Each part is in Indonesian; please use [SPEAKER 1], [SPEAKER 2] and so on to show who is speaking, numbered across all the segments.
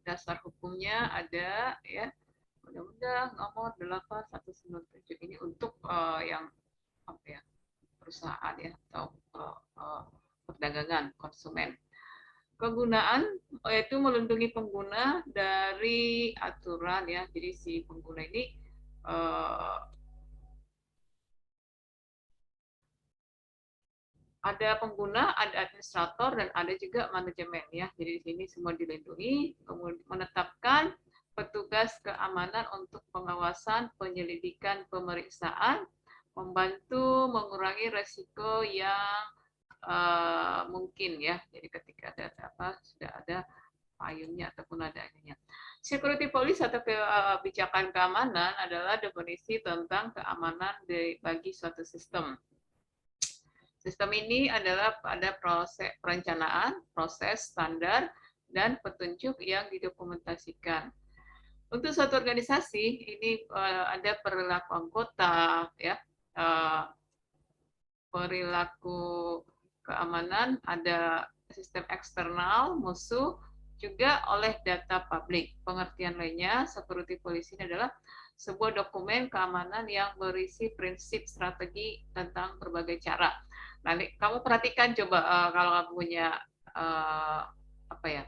[SPEAKER 1] dasar hukumnya ada ya, Undang-Undang Nomor 8197 ini untuk yang apa ya, perusahaan ya atau perdagangan konsumen. Kegunaan yaitu melindungi pengguna dari aturan ya. Jadi si pengguna ini uh, ada pengguna, ada administrator, dan ada juga manajemen ya. Jadi di sini semua dilindungi. Kemudian menetapkan petugas keamanan untuk pengawasan, penyelidikan, pemeriksaan, membantu mengurangi resiko yang mungkin ya. Jadi ketika ada apa sudah ada payungnya ataupun ada ininya. Security police atau kebijakan keamanan adalah definisi tentang keamanan bagi suatu sistem. Sistem ini adalah pada proses perencanaan, proses, standar, dan petunjuk yang didokumentasikan. Untuk suatu organisasi ini ada perilaku anggota, ya, perilaku keamanan, ada sistem eksternal, musuh, juga oleh data publik. Pengertian lainnya, security policy adalah sebuah dokumen keamanan yang berisi prinsip strategi tentang berbagai cara. Nanti kamu perhatikan coba kalau kamu punya apa ya,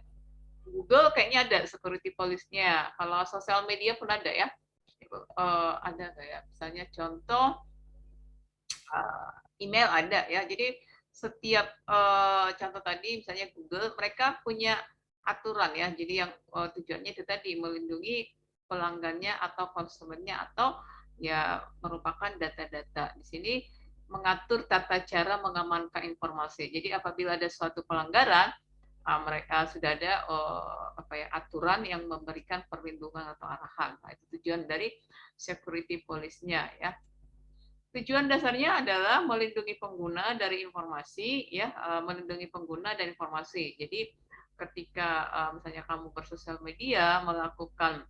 [SPEAKER 1] Google kayaknya ada security policy-nya. Kalau sosial media pun ada ya. Ada nggak ya? Misalnya contoh email ada ya. Jadi setiap contoh tadi misalnya Google, mereka punya aturan ya. Jadi yang tujuannya itu tadi melindungi pelanggannya atau konsumennya atau ya merupakan data-data. Di sini mengatur tata cara mengamankan informasi. Jadi apabila ada suatu pelanggaran, mereka sudah ada apa ya, aturan yang memberikan perlindungan atau arahan. Nah, itu tujuan dari security police-nya ya. Tujuan dasarnya adalah melindungi pengguna dari informasi, ya, melindungi pengguna dari informasi. Jadi ketika misalnya kamu bersosial media melakukan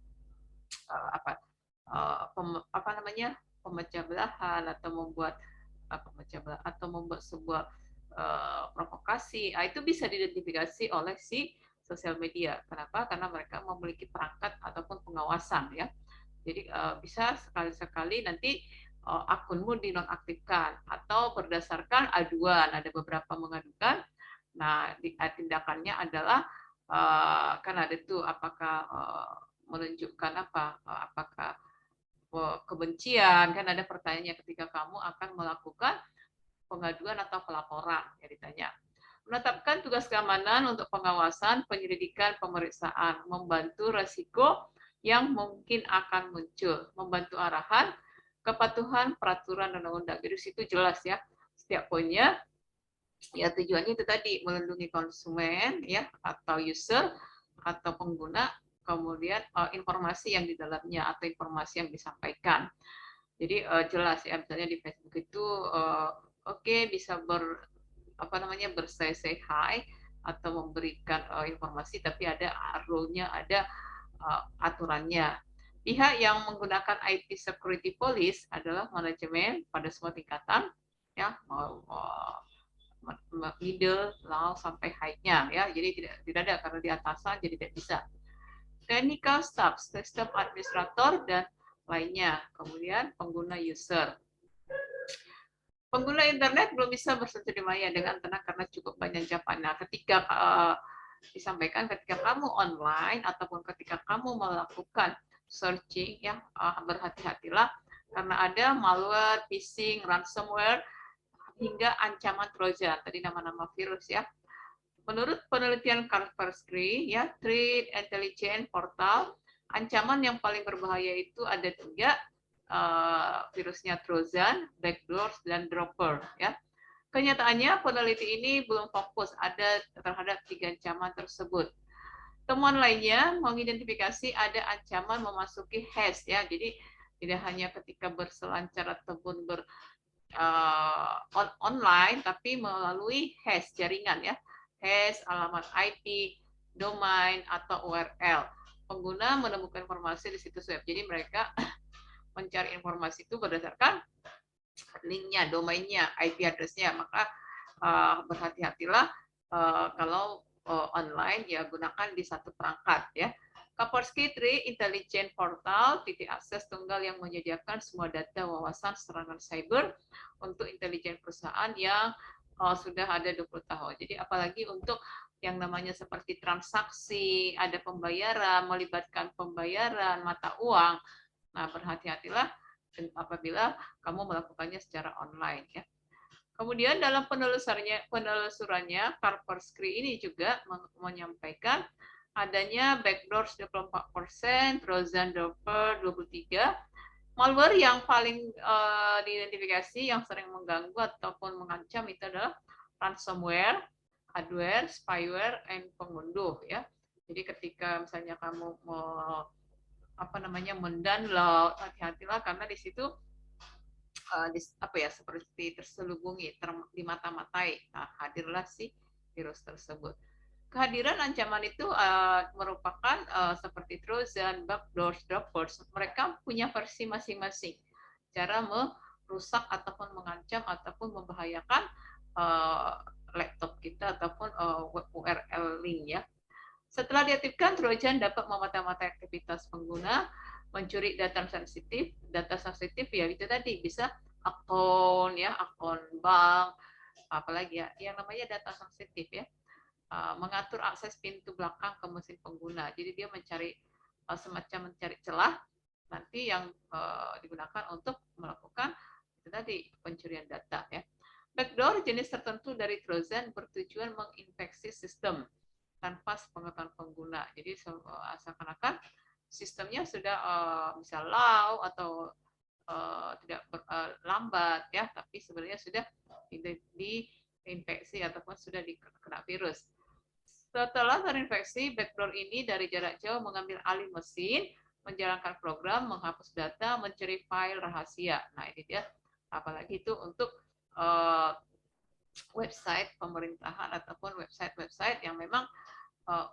[SPEAKER 1] apa namanya, pemecah belahan atau membuat pemecah belahan atau membuat sebuah provokasi, itu bisa diidentifikasi oleh si sosial media. Kenapa? Karena mereka memiliki perangkat ataupun pengawasan ya. Jadi bisa sekali-sekali nanti akunmu dinonaktifkan atau berdasarkan aduan. Ada beberapa mengadukan. Nah, tindakannya adalah kan ada tuh apakah menunjukkan apa? Apakah kebencian? Kan ada pertanyaannya ketika kamu akan melakukan pengaduan atau pelaporan ya ditanya. Menetapkan tugas keamanan untuk pengawasan, penyelidikan, pemeriksaan, membantu resiko yang mungkin akan muncul, membantu arahan, kepatuhan peraturan undang-undang. Jadi situ jelas ya setiap poinnya. Ya tujuannya itu tadi melindungi konsumen ya atau user atau pengguna, kemudian informasi yang di dalamnya atau informasi yang disampaikan. Jadi jelas ya misalnya di Facebook itu oke, bisa apa namanya say hi atau memberikan informasi, tapi ada rule-nya, ada aturannya. Pihak yang menggunakan IT security police adalah manajemen pada semua tingkatan, ya, middle, low sampai high-nya, ya. Jadi tidak ada karena di atasan jadi tidak bisa. Technical staff, sistem administrator dan lainnya. Kemudian pengguna user. Pengguna internet belum bisa bersentuh maya dengan tenang karena cukup banyak ancaman. Nah, ketika disampaikan ketika kamu online ataupun ketika kamu melakukan searching ya, berhati-hatilah karena ada malware, phishing, ransomware hingga ancaman trojan. Tadi nama-nama virus ya. Menurut penelitian Kaspersky ya, Threat Intelligence Portal, ancaman yang paling berbahaya itu ada 3, virusnya Trojan, backdoors, dan dropper ya. Kenyataannya peneliti ini belum fokus ada terhadap 3 ancaman tersebut. Temuan lainnya mengidentifikasi ada ancaman memasuki hash ya. Jadi tidak hanya ketika berselancar ataupun online, tapi melalui hash jaringan ya. Hash, alamat IP, domain atau URL. Pengguna menemukan informasi di situs web. Jadi mereka mencari informasi itu berdasarkan linknya, domainnya, IP address-nya. Maka berhati-hatilah kalau online ya gunakan di satu perangkat ya. Kaspersky Tree Intelligent Portal, titik akses tunggal yang menyediakan semua data wawasan serangan cyber untuk intelijen perusahaan yang sudah ada 20 tahun. Jadi apalagi untuk yang namanya seperti transaksi, ada pembayaran, melibatkan pembayaran, mata uang. Nah, berhati-hatilah apabila kamu melakukannya secara online ya. Kemudian dalam penelusurannya Kaspersky ini juga menyampaikan adanya backdoors 24%, Trojan Dropper 23%, malware yang paling diidentifikasi yang sering mengganggu ataupun mengancam itu adalah ransomware, adware, spyware, and pengunduh ya. Jadi ketika misalnya kamu mau mendownload, hati-hatilah karena di situ seperti terselubungi, dimata-matai. Nah, hadirlah si virus tersebut. Kehadiran ancaman itu merupakan seperti Trojan, backdoors, droppers. Mereka punya versi masing-masing. Cara merusak ataupun mengancam ataupun membahayakan laptop kita ataupun URL link ya. Setelah diaktifkan, Trojan dapat memata-matai aktivitas pengguna, mencuri data sensitif ya itu tadi bisa akun bank, apalagi ya yang namanya data sensitif ya. Mengatur akses pintu belakang ke mesin pengguna. Jadi dia semacam mencari celah nanti yang digunakan untuk melakukan itu tadi pencurian data ya. Backdoor jenis tertentu dari Trojan bertujuan menginfeksi sistem tanpa pengetahuan pengguna. Jadi seakan-akan sistemnya sudah misal low atau tidak lambat ya, tapi sebenarnya sudah diinfeksi ataupun sudah dikena virus. Setelah terinfeksi, backdoor ini dari jarak jauh mengambil alih mesin, menjalankan program, menghapus data, mencuri file rahasia. Nah ini dia, apalagi itu untuk website pemerintahan ataupun website-website yang memang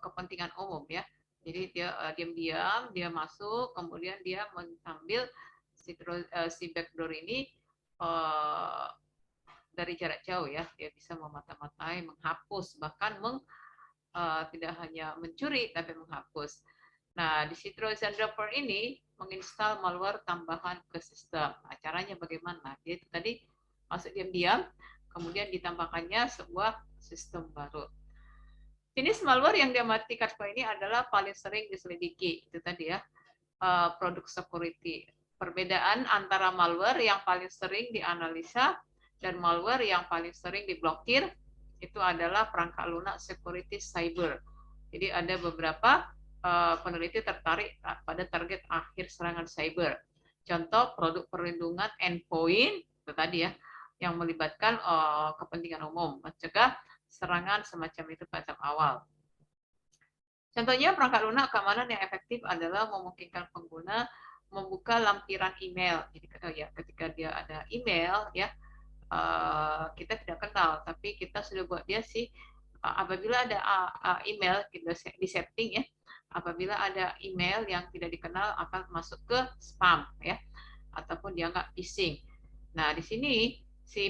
[SPEAKER 1] kepentingan umum ya. Jadi dia diam-diam dia masuk, kemudian dia mengambil si backdoor ini dari jarak jauh ya. Dia bisa memata-matai, menghapus, bahkan tidak hanya mencuri tapi menghapus. Nah, di si Trojan Dropper ini menginstal malware tambahan ke sistem. Nah, caranya bagaimana? Dia itu tadi masuk diam-diam, kemudian ditambahkannya sebuah sistem baru. Jenis malware yang diamati Kaspersky ini adalah paling sering diselidiki, itu tadi ya, produk security. Perbedaan antara malware yang paling sering dianalisa dan malware yang paling sering diblokir itu adalah perangkat lunak security cyber. Jadi ada beberapa peneliti tertarik pada target akhir serangan cyber. Contoh produk perlindungan endpoint itu tadi ya, yang melibatkan kepentingan umum, mencegah serangan semacam itu pada awal. Contohnya perangkat lunak keamanan yang efektif adalah memungkinkan pengguna membuka lampiran email. Jadi ketika dia ada email ya, kita tidak kenal, tapi kita sudah buat dia sih apabila ada email kita di setting ya, apabila ada email yang tidak dikenal akan masuk ke spam ya, ataupun dianggap phishing. Nah di sini si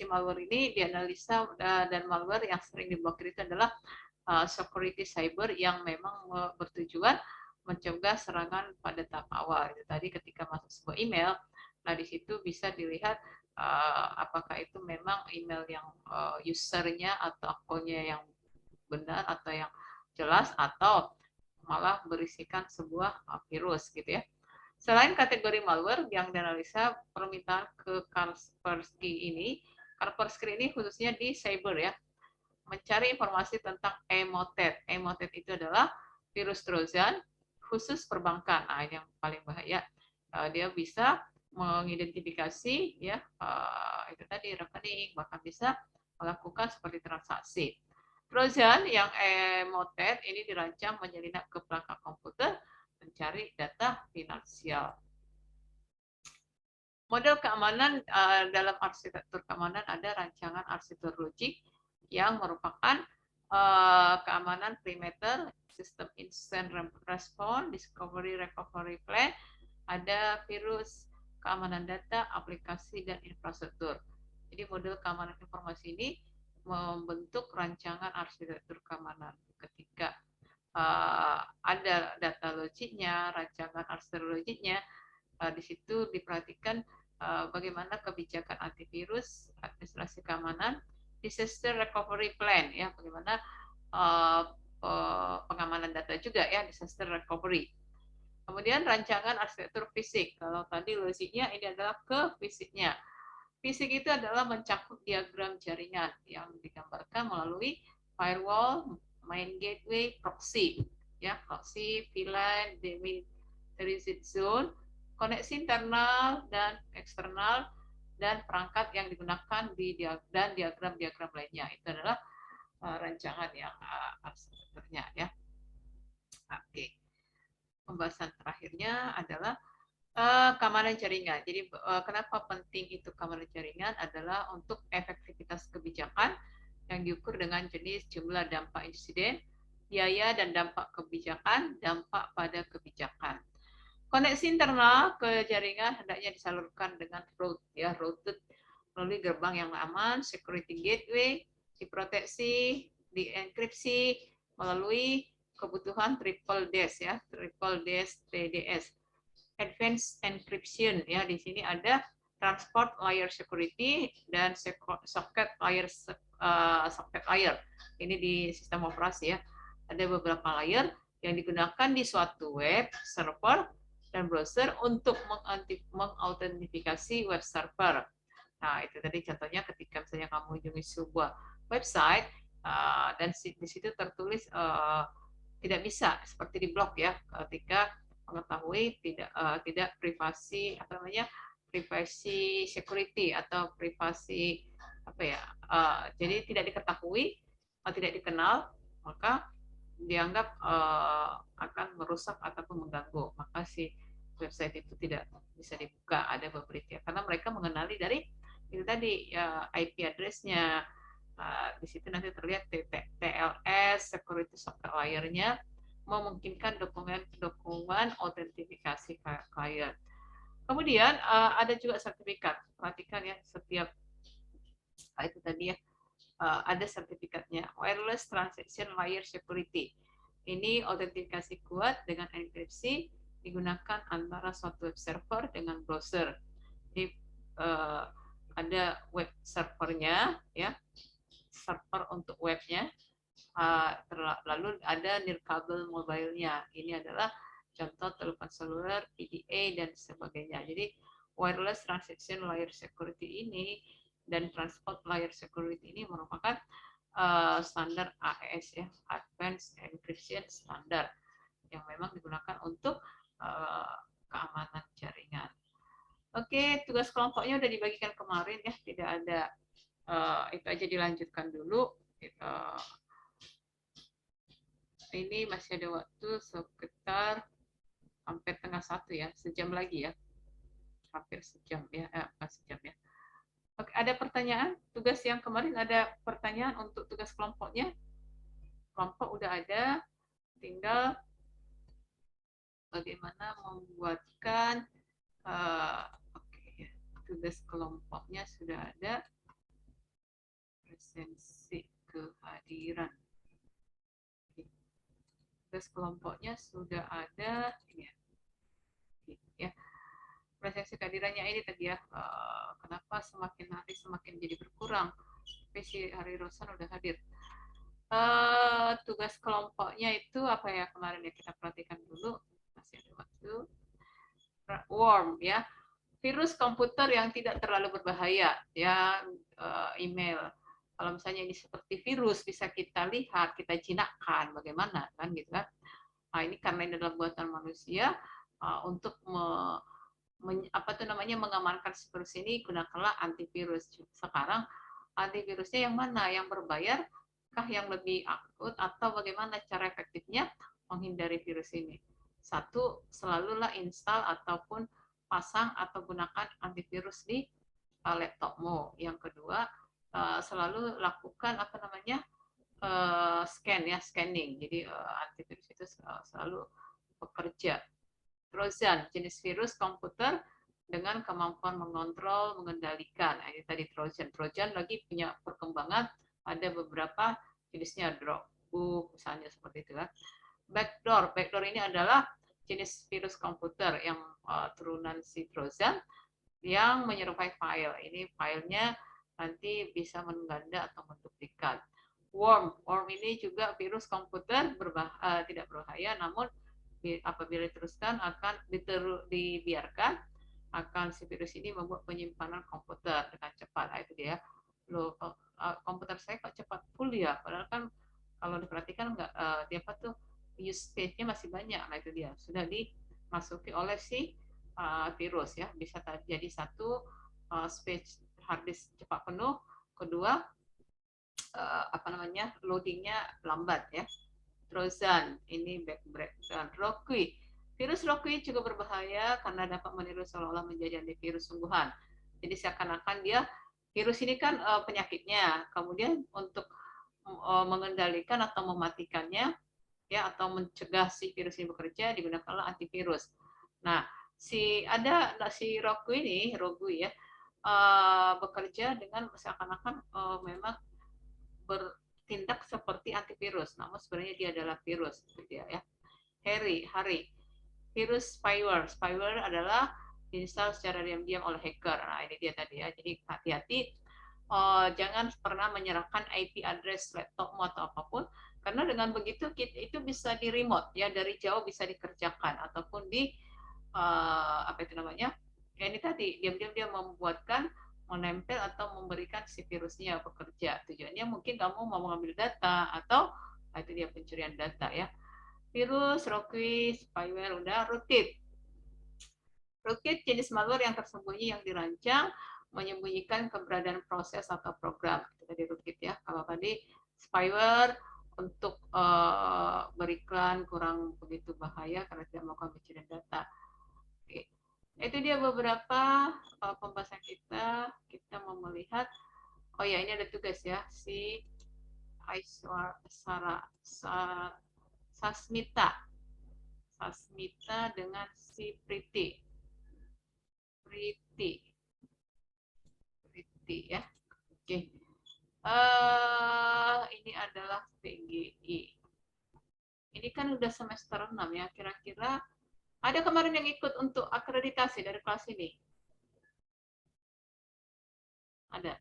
[SPEAKER 1] malware ini dianalisa dan malware yang sering diblokir itu adalah security cyber yang memang bertujuan mencegah serangan pada tahap awal. Itu tadi ketika masuk sebuah email, nah di situ bisa dilihat apakah itu memang email yang usernya atau akunnya yang benar atau yang jelas atau malah berisikan sebuah virus gitu ya. Selain kategori malware yang dianalisa permintaan ke Kaspersky ini khususnya di cyber ya, mencari informasi tentang Emotet. Emotet itu adalah virus Trojan khusus perbankan. Nah, yang paling bahaya. Dia bisa mengidentifikasi ya itu tadi rekening, bahkan bisa melakukan seperti transaksi. Trojan yang Emotet ini dirancang menyelinap ke perangkat komputer mencari data finansial. Model keamanan dalam arsitektur keamanan ada rancangan arsitektur logik yang merupakan keamanan perimeter, sistem instant response, discovery recovery plan, ada virus, keamanan data, aplikasi, dan infrastruktur. Jadi model keamanan informasi ini membentuk rancangan arsitektur keamanan. Ketika ada data logiknya, rancangan arsitektur logiknya. Di situ diperhatikan bagaimana kebijakan antivirus, administrasi keamanan, disaster recovery plan, ya, bagaimana pengamanan data juga, ya, disaster recovery. Kemudian rancangan arsitektur fisik. Kalau tadi logiknya, ini adalah ke fisiknya. Fisik itu adalah mencakup diagram jaringan yang digambarkan melalui firewall, main gateway, proxy, ya, proxy, VLAN, demilitarized zone, koneksi internal dan eksternal, dan perangkat yang digunakan dan diagram-diagram lainnya. Itu adalah rancangan yang arsitekturnya, ya. Oke. Pembahasan terakhirnya adalah keamanan jaringan. Jadi kenapa penting itu keamanan jaringan adalah untuk efektivitas kebijakan yang diukur dengan jenis, jumlah, dampak insiden, biaya dan dampak kebijakan, dampak pada kebijakan. Koneksi internal ke jaringan hendaknya disalurkan dengan route, ya, routed melalui gerbang yang aman, security gateway, diproteksi, dienkripsi melalui kebutuhan triple DES, ya, triple DES TDS. Advanced encryption, ya, di sini ada transport layer security dan socket layer. Ini di sistem operasi, ya. Ada beberapa layer yang digunakan di suatu web server dan browser untuk mengautentifikasi web server. Nah, itu tadi contohnya ketika misalnya kamu mengunjungi sebuah website dan di situ tertulis tidak bisa seperti di blog, ya, ketika mengetahui tidak privasi, apa namanya, privasi security atau privasi apa, ya, jadi tidak diketahui atau tidak dikenal, maka dianggap akan merusak ataupun mengganggu, maka si website itu tidak bisa dibuka, ada beberapa, karena mereka mengenali dari itu tadi, ya, IP address-nya. Di situ nanti terlihat TLS, security software layer-nya, memungkinkan dokumen autentifikasi klien. Kemudian ada juga sertifikat. Perhatikan, ya, setiap itu tadi, ya, ada sertifikatnya. Wireless Transaction Layer Security. Ini autentifikasi kuat dengan enkripsi digunakan antara suatu web server dengan browser. Jadi ada web servernya, ya, server untuk webnya, lalu ada nirkabel mobile-nya. Ini adalah contoh telepon seluler, PDA, dan sebagainya. Jadi wireless transaction layer security ini dan transport layer security ini merupakan standar AES, ya, Advanced Encryption Standard, yang memang digunakan untuk keamanan jaringan. Oke, tugas kelompoknya udah dibagikan kemarin, ya, tidak ada, itu aja dilanjutkan dulu. Ini masih ada waktu sekitar hampir tengah satu, ya, sejam lagi, ya, hampir sejam, ya, sejam, ya. Oke, ada pertanyaan? Tugas yang kemarin ada pertanyaan untuk tugas kelompoknya? Kelompok udah ada, tinggal bagaimana membuatkan tugas kelompoknya sudah ada, presensi kehadiran. Tugas kelompoknya sudah ada, ya. Presensi kehadirannya ini tadi, ya, kenapa semakin hari semakin jadi berkurang, tapi si Hari Rosan udah hadir. Tugas kelompoknya itu apa, ya, kemarin, ya, kita perhatikan dulu, masih ada waktu. Worm, ya, virus komputer yang tidak terlalu berbahaya, ya, email. Kalau misalnya ini seperti virus bisa kita lihat, kita jinakkan, bagaimana, kan, gitu, kan. Nah, ini karena ini adalah buatan manusia, untuk mengamankan virus ini, gunakanlah antivirus. Sekarang antivirusnya yang mana? Yang berbayar kah, yang lebih akut, atau bagaimana cara efektifnya menghindari virus ini? Satu, selalulah install ataupun pasang atau gunakan antivirus di laptopmu. Yang kedua, selalu lakukan scanning. Jadi antivirus itu selalu bekerja. Trojan, jenis virus komputer dengan kemampuan mengontrol, mengendalikan. Nah, ini tadi Trojan. Trojan lagi punya perkembangan, ada beberapa jenisnya, Dropbook misalnya, seperti itu, kan. backdoor. Backdoor ini adalah jenis virus komputer yang turunan si Trojan yang menyerupai file. Ini filenya nanti bisa mengganda atau menduplikat. Worm ini juga virus komputer tidak berbahaya, namun apabila diteruskan akan dibiarkan akan si virus ini membuat penyimpanan komputer dengan cepat. Nah, itu dia. Loh, komputer saya kok cepat full ya? Padahal kan kalau diperhatikan nggak dia apa tuh use stage-nya masih banyak. Nah, itu dia. Sudah dimasuki oleh si virus ya. Bisa jadi satu space hard disk cepat penuh, kedua apa namanya loadingnya lambat ya. Trojan ini background Rokui. Virus Rokui cukup berbahaya karena dapat meniru seolah-olah menjadi antivirus sungguhan. Jadi seakan-akan dia virus ini kan penyakitnya, kemudian untuk mengendalikan atau mematikannya ya atau mencegah si virus ini bekerja digunakanlah antivirus. Nah, si Rokui ya bekerja dengan seakan-akan memang bertindak seperti antivirus, namun sebenarnya dia adalah virus, gitu ya. Hari, virus spyware. Spyware adalah install secara diam-diam oleh hacker. Nah, ini dia tadi ya. Jadi hati-hati, jangan pernah menyerahkan IP address laptopmu atau apapun, karena dengan begitu itu bisa di remote ya, dari jauh bisa dikerjakan ataupun di apa itu namanya? Ya ini tadi diam-diam dia membuatkan menempel atau memberikan si virusnya bekerja. Tujuannya mungkin kamu mau mengambil data atau itu dia pencurian data ya. Virus, rootkit, spyware, udah rootkit. Rootkit jenis malware yang tersembunyi yang dirancang menyembunyikan keberadaan proses atau program. Itu tadi rootkit ya. Kalau tadi spyware untuk beriklan kurang begitu bahaya karena tidak melakukan pencurian data. Oke. Itu dia beberapa pembahasan kita. Kita mau melihat, oh ya ini ada tugas ya, si Sasmita. Sasmita dengan si Priti. Priti ya. Oke. Ini adalah PGI. Ini kan udah semester 6 ya. Kira-kira ada kemarin yang ikut untuk akreditasi dari kelas ini? Ada.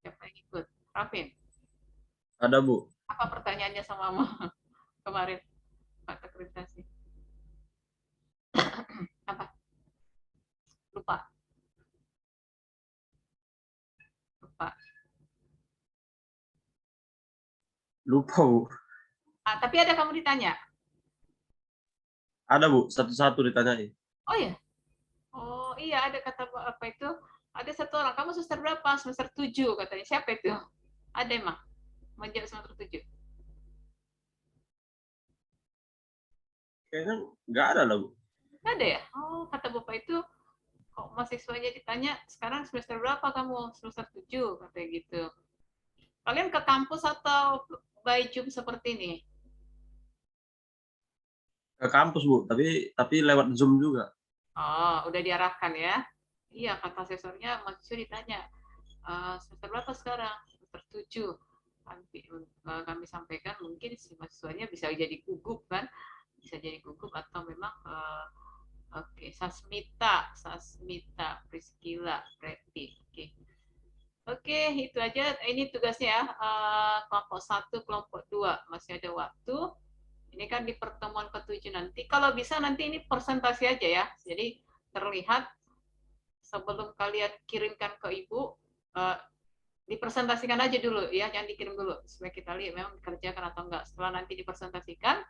[SPEAKER 1] Siapa yang ikut? Rafin.
[SPEAKER 2] Ada, Bu.
[SPEAKER 1] Apa pertanyaannya sama Mama kemarin? Akreditasi. Apa? Lupa. Lupa.
[SPEAKER 2] Lupa, Bu.
[SPEAKER 1] Tapi ada kamu ditanya?
[SPEAKER 2] Ada, Bu. Satu-satu ditanyain.
[SPEAKER 1] Oh ya? Oh iya, ada kata apa itu? Ada satu orang, kamu semester berapa? Semester 7 katanya. Siapa itu? Ada emang? Menjadi semester 7.
[SPEAKER 2] Kayaknya nggak ada lah, Bu.
[SPEAKER 1] Nggak ada ya? Oh, kata Bapak itu, kok mahasiswanya ditanya, sekarang semester berapa kamu? Semester 7, katanya gitu. Kalian ke kampus atau by Zoom seperti ini?
[SPEAKER 2] Ke kampus, Bu. Tapi lewat Zoom juga.
[SPEAKER 1] Oh, udah diarahkan ya? Iya, kata asesornya mahasiswa ditanya, semester berapa sekarang? Semester 7. Kami sampaikan mungkin si mahasiswanya bisa jadi gugup kan? Bisa jadi gugup atau memang oke, Sasmita Priscila Preti. Oke. Oke, itu aja. Ini tugasnya ya. Kelompok 1, kelompok 2 masih ada waktu. Ini kan di pertemuan ke-7 nanti. Kalau bisa nanti ini presentasi aja ya. Jadi terlihat sebelum kalian kirimkan ke Ibu, eh, dipresentasikan aja dulu ya, jangan dikirim dulu supaya kita lihat memang dikerjakan atau enggak. Setelah nanti dipresentasikan,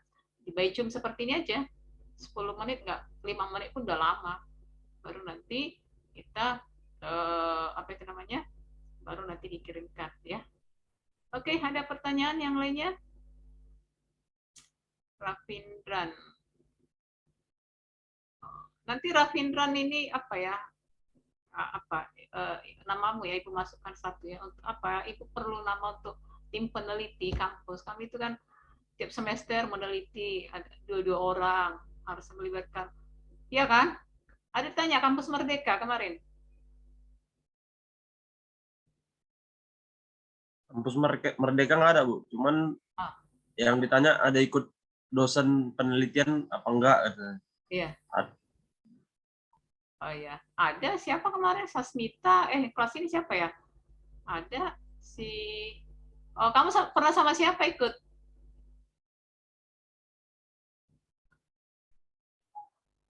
[SPEAKER 1] di by Zoom seperti ini aja. 10 menit enggak, 5 menit pun udah lama. Baru nanti kita apa itu namanya? Baru nanti dikirimkan ya. Oke, ada pertanyaan yang lainnya? Rafindran. Nanti Rafindran ini apa ya? Apa namamu ya, Ibu masukkan satu ya. Untuk apa? Ibu perlu nama untuk tim peneliti kampus. Kami itu kan tiap semester meneliti ada 2 orang, harus melibatkan. Iya kan? Ada tanya kampus Merdeka kemarin.
[SPEAKER 2] Kampus Merdeka nggak ada, Bu. Cuman
[SPEAKER 1] Ah,
[SPEAKER 2] yang ditanya ada ikut dosen penelitian apa enggak katanya.
[SPEAKER 1] Iya. Oh ya, ada siapa kemarin Sasmita? Kelas ini siapa ya? Ada si. Oh, kamu pernah sama siapa ikut?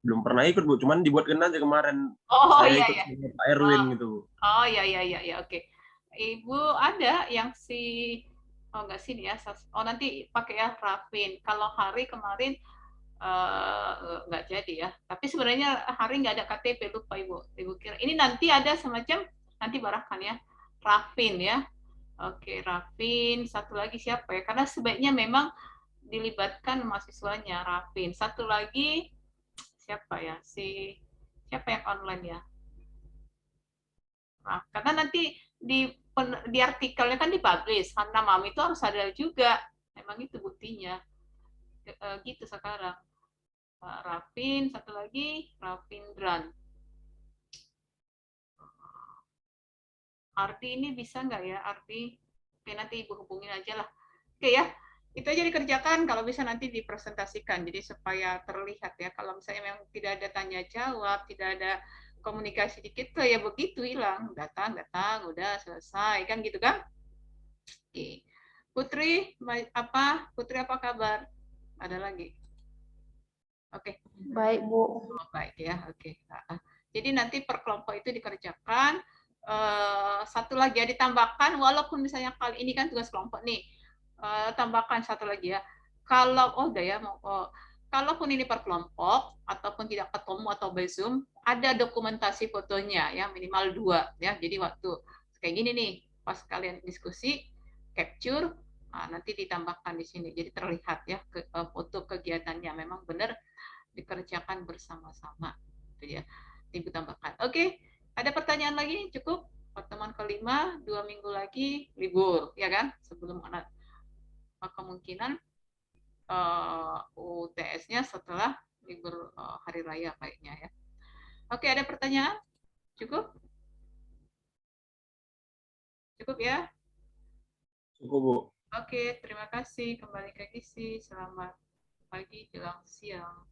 [SPEAKER 2] Belum pernah ikut Bu, cuman dibuatkan aja kemarin.
[SPEAKER 1] Oh
[SPEAKER 2] Saya
[SPEAKER 1] iya
[SPEAKER 2] ikut
[SPEAKER 1] ya.
[SPEAKER 2] sama Pak Erwin
[SPEAKER 1] Oh,
[SPEAKER 2] gitu Bu.
[SPEAKER 1] oh iya iya iya ya, oke. Ibu ada yang oh enggak sini ya. Oh nanti pakai ya Rafin. Kalau hari kemarin nggak jadi ya. Tapi sebenarnya hari nggak ada KTP, lupa Ibu. Ibu kira ini nanti ada semacam nanti barakan ya. Rafin ya. Oke, Rafin. Satu lagi siapa ya? Karena sebaiknya memang dilibatkan mahasiswanya, Rafin. Satu lagi siapa ya? Siapa yang online ya? Nah, karena nanti di artikelnya kan dipublish, nama itu harus ada juga. Memang itu buktinya. Gitu sekarang. Rafin, satu lagi Rafindran. Arti ini bisa nggak ya, Arti? Oke, nanti Ibu hubungin aja lah. Oke ya, itu aja dikerjakan, kalau bisa nanti dipresentasikan, jadi supaya terlihat ya. Kalau misalnya memang tidak ada tanya jawab, tidak ada komunikasi dikit, tuh ya begitu hilang. Datang, datang, udah selesai, kan gitu kan? Oke. Putri apa kabar? Ada lagi? Oke.
[SPEAKER 3] Baik, Bu.
[SPEAKER 1] Oh, baik ya, oke. Jadi nanti per kelompok itu dikerjakan. Satu lagi ya ditambahkan, walaupun misalnya kali ini kan tugas kelompok nih, tambahkan satu lagi ya. Kalau udah ya, kalaupun ini per kelompok ataupun tidak ketemu atau by Zoom, ada dokumentasi fotonya ya minimal 2 ya. Jadi waktu kayak gini nih, pas kalian diskusi, capture, nanti ditambahkan di sini. Jadi terlihat ya foto kegiatannya memang benar dikerjakan bersama-sama. Itu ya, Ibu tambahkan. Oke, ada pertanyaan lagi? Cukup? Pertemuan kelima, 2 minggu lagi libur, ya kan? Sebelum anak kemungkinan UTS-nya setelah libur hari raya baiknya ya. Oke, ada pertanyaan? Cukup? Cukup ya?
[SPEAKER 2] Cukup Bu.
[SPEAKER 1] Oke, terima kasih. Kembali ke Gizi. Selamat pagi jelang siang.